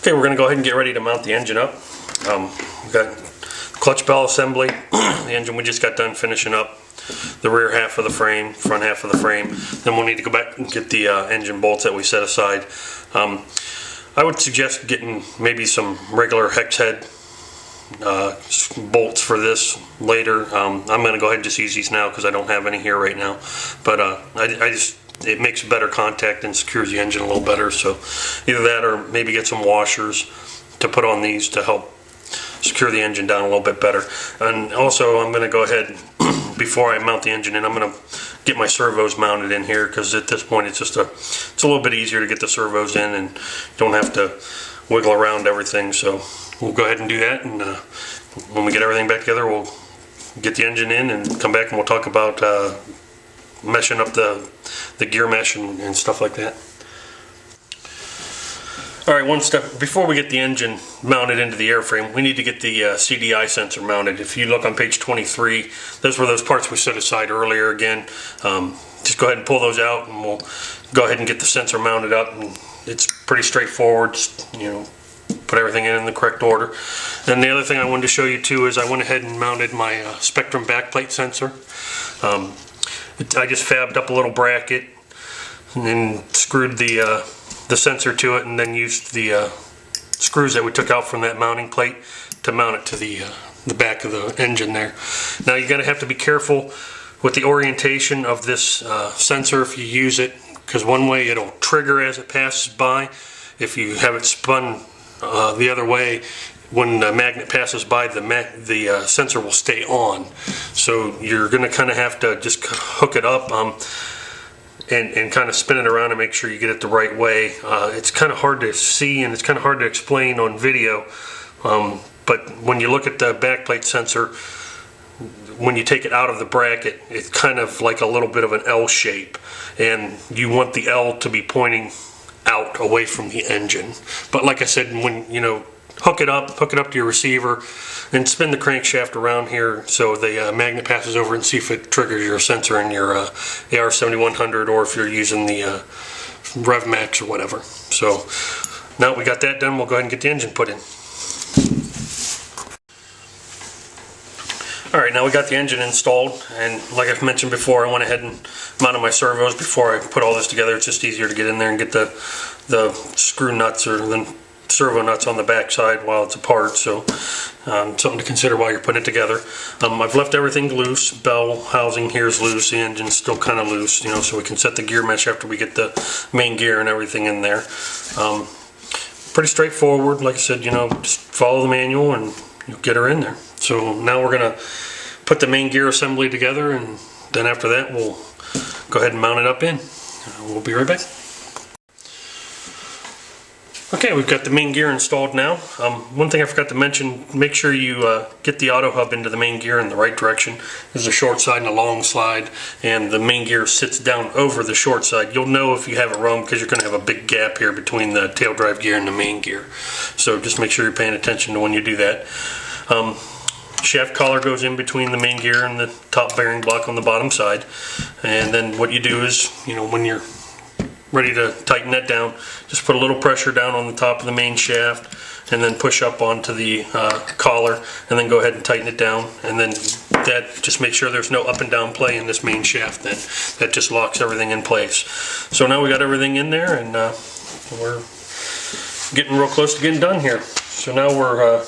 Okay, we're going to go ahead and get ready to mount the engine up. We've got clutch bell assembly, the engine we just got done finishing up, the rear half of the frame, front half of the frame. Then we'll need to go back and get the engine bolts that we set aside. I would suggest getting maybe some regular hex head bolts for this later. I'm going to go ahead and just use these now because I don't have any here right now. But it makes better contact and secures the engine a little better. So either that or maybe get some washers to put on these to help secure the engine down a little bit better. And also I'm going to go ahead, before I mount the engine in, I'm going to get my servos mounted in here, because at this point it's a little bit easier to get the servos in and don't have to wiggle around everything. So we'll go ahead and do that, and when we get everything back together, we'll get the engine in and come back and we'll talk about meshing up the gear mesh and stuff like that. Alright, one step before we get the engine mounted into the airframe, we need to get the CDI sensor mounted. If you look on page 23, those were those parts we set aside earlier again. Just go ahead and pull those out and we'll go ahead and get the sensor mounted up. And it's pretty straightforward, just, put everything in the correct order. And the other thing I wanted to show you too is I went ahead and mounted my Spectrum backplate sensor. I just fabbed up a little bracket and then screwed the sensor to it, and then used the screws that we took out from that mounting plate to mount it to the back of the engine there. Now you're going to have to be careful with the orientation of this sensor if you use it, because one way it'll trigger as it passes by. If you have it spun the other way, when the magnet passes by, the sensor will stay on. So you're going to kind of have to just hook it up and kind of spin it around and make sure you get it the right way. It's kind of hard to see and it's kind of hard to explain on video, but when you look at the backplate sensor, when you take it out of the bracket, it's kind of like a little bit of an L shape, and you want the L to be pointing out away from the engine. But like I said, when hook it up to your receiver and spin the crankshaft around here so the magnet passes over, and see if it triggers your sensor in your AR7100, or if you're using the RevMax or whatever. So now we got that done, we'll go ahead and get the engine put in. Alright, now we got the engine installed, and like I've mentioned before, I went ahead and mounted my servos before I put all this together. It's just easier to get in there and get the screw nuts or the servo nuts on the back side while it's apart. So something to consider while you're putting it together. I've left everything loose. Bell housing here is loose, the engine's still kind of loose, so we can set the gear mesh after we get the main gear and everything in there. Pretty straightforward. Like I said, just follow the manual and you'll get her in there. So now we're going to put the main gear assembly together, and then after that we'll go ahead and mount it up in. We'll be right back. Okay, we've got the main gear installed now. One thing I forgot to mention, make sure you get the auto hub into the main gear in the right direction. There's a short side and a long slide, and the main gear sits down over the short side. You'll know if you have it wrong because you're going to have a big gap here between the tail drive gear and the main gear. So just make sure you're paying attention to when you do that. Shaft collar goes in between the main gear and the top bearing block on the bottom side, and then what you do is, when you're ready to tighten that down, just put a little pressure down on the top of the main shaft and then push up onto the collar, and then go ahead and tighten it down, and then that just make sure there's no up and down play in this main shaft. Then that just locks everything in place. So now we got everything in there, and we're getting real close to getting done here. So now we're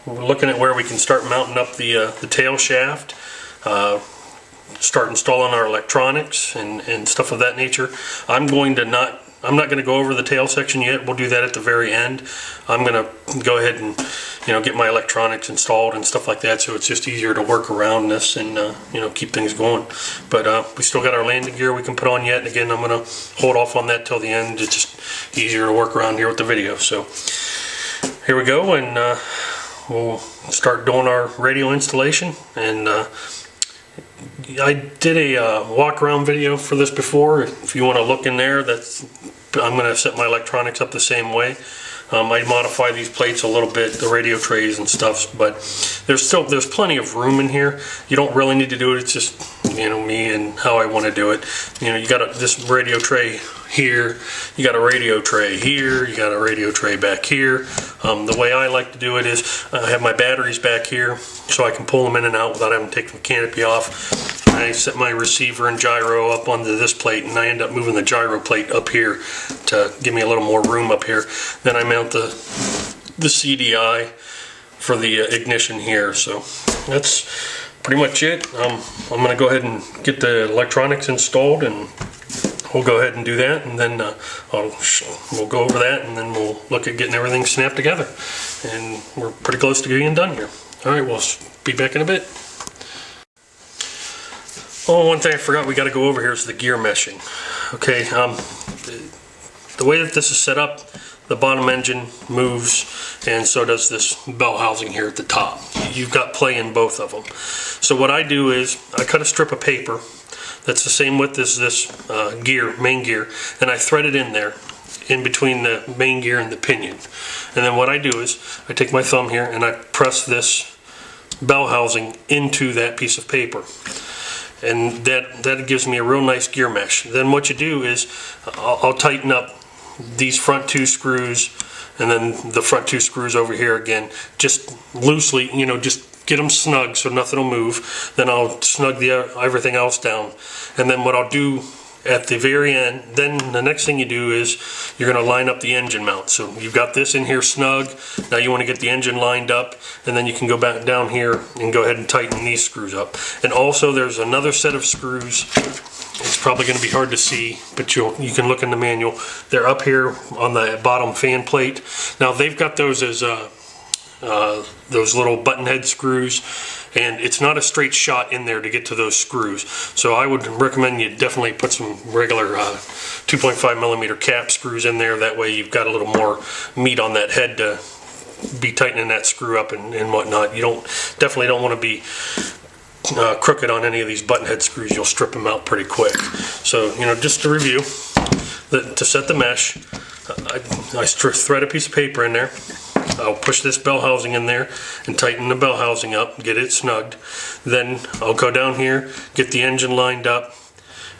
looking at where we can start mounting up the tail shaft, start installing our electronics and stuff of that nature. I'm not going to go over the tail section yet. We'll do that at the very end. I'm going to go ahead and get my electronics installed and stuff like that, so it's just easier to work around this and keep things going. But we still got our landing gear we can put on yet, and again, I'm going to hold off on that till the end. It's just easier to work around here with the video. So here we go, and we'll start doing our radio installation. And I did a walk around video for this before. If you want to look in there, I'm going to set my electronics up the same way. I modify these plates a little bit, the radio trays and stuff, but there's plenty of room in here. You don't really need to do it. It's just me and how I want to do it. You got this radio tray here, you got a radio tray here, you got a radio tray back here. The way I like to do it is I have my batteries back here so I can pull them in and out without having to take the canopy off. I set my receiver and gyro up onto this plate, and I end up moving the gyro plate up here to give me a little more room up here. Then I mount the CDI for the ignition here. So that's pretty much it. I'm going to go ahead and get the electronics installed, and we'll go ahead and do that, and then we'll go over that, and then we'll look at getting everything snapped together. And we're pretty close to getting done here. All right, we'll be back in a bit. Oh, one thing I forgot we got to go over here is the gear meshing. Okay, the way that this is set up, the bottom engine moves, and so does this bell housing here at the top. You've got play in both of them. So what I do is I cut a strip of paper that's the same width as this main gear, and I thread it in there, in between the main gear and the pinion. And then what I do is I take my thumb here and I press this bell housing into that piece of paper. And that gives me a real nice gear mesh. Then what you do is I'll tighten up these front two screws, and then the front two screws over here again, just loosely, just get them snug so nothing will move. Then I'll snug everything else down. And then what I'll do at the very end, then the next thing you do is you're going to line up the engine mount. So you've got this in here snug. Now you want to get the engine lined up, and then you can go back down here and go ahead and tighten these screws up. And also there's another set of screws. It's probably going to be hard to see, but you can look in the manual. They're up here on the bottom fan plate. Now they've got those as those little button head screws, and it's not a straight shot in there to get to those screws. So I would recommend you definitely put some regular 2.5 millimeter cap screws in there. That way you've got a little more meat on that head to be tightening that screw up and whatnot. You definitely don't want to be crooked on any of these button head screws. You'll strip them out pretty quick. So just to review, to set the mesh, I thread a piece of paper in there. I'll push this bell housing in there and tighten the bell housing up, get it snugged. Then I'll go down here, get the engine lined up,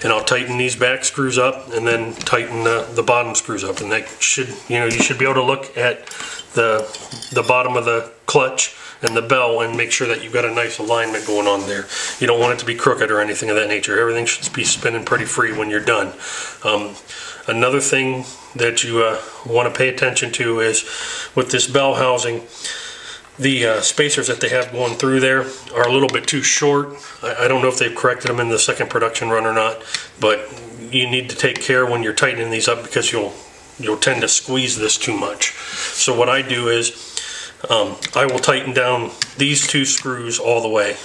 and I'll tighten these back screws up, and then tighten the bottom screws up. And that should, you should be able to look at the bottom of the clutch and the bell and make sure that you've got a nice alignment going on there. You don't want it to be crooked or anything of that nature. Everything should be spinning pretty free when you're done. Another thing that you want to pay attention to is with this bell housing, the spacers that they have going through there are a little bit too short. I don't know if they've corrected them in the second production run or not, but you need to take care when you're tightening these up, because you'll tend to squeeze this too much. So what I do is I will tighten down these two screws all the way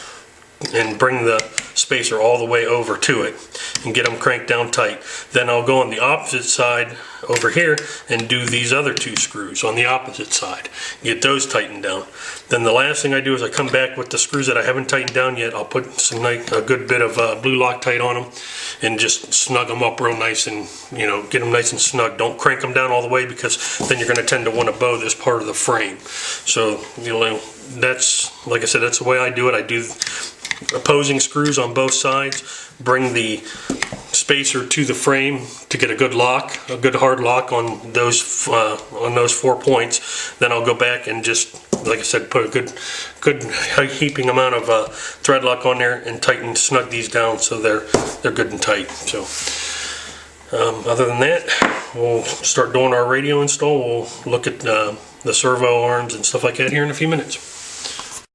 and bring the spacer all the way over to it and get them cranked down tight. Then I'll go on the opposite side over here and do these other two screws on the opposite side, get those tightened down. Then the last thing I do is I come back with the screws that I haven't tightened down yet. I'll put a good bit of blue Loctite on them and just snug them up real nice, and get them nice and snug. Don't crank them down all the way, because then you're going to tend to want to bow this part of the frame. So that's, like I said, that's the way I do it. I do opposing screws on both sides, bring the spacer to the frame to get a good lock, a good hard lock on those 4 points. Then I'll go back and just, like I said, put a good heaping amount of thread lock on there and snug these down so they're good and tight. So other than that, we'll start doing our radio install. We'll look at the servo arms and stuff like that here in a few minutes.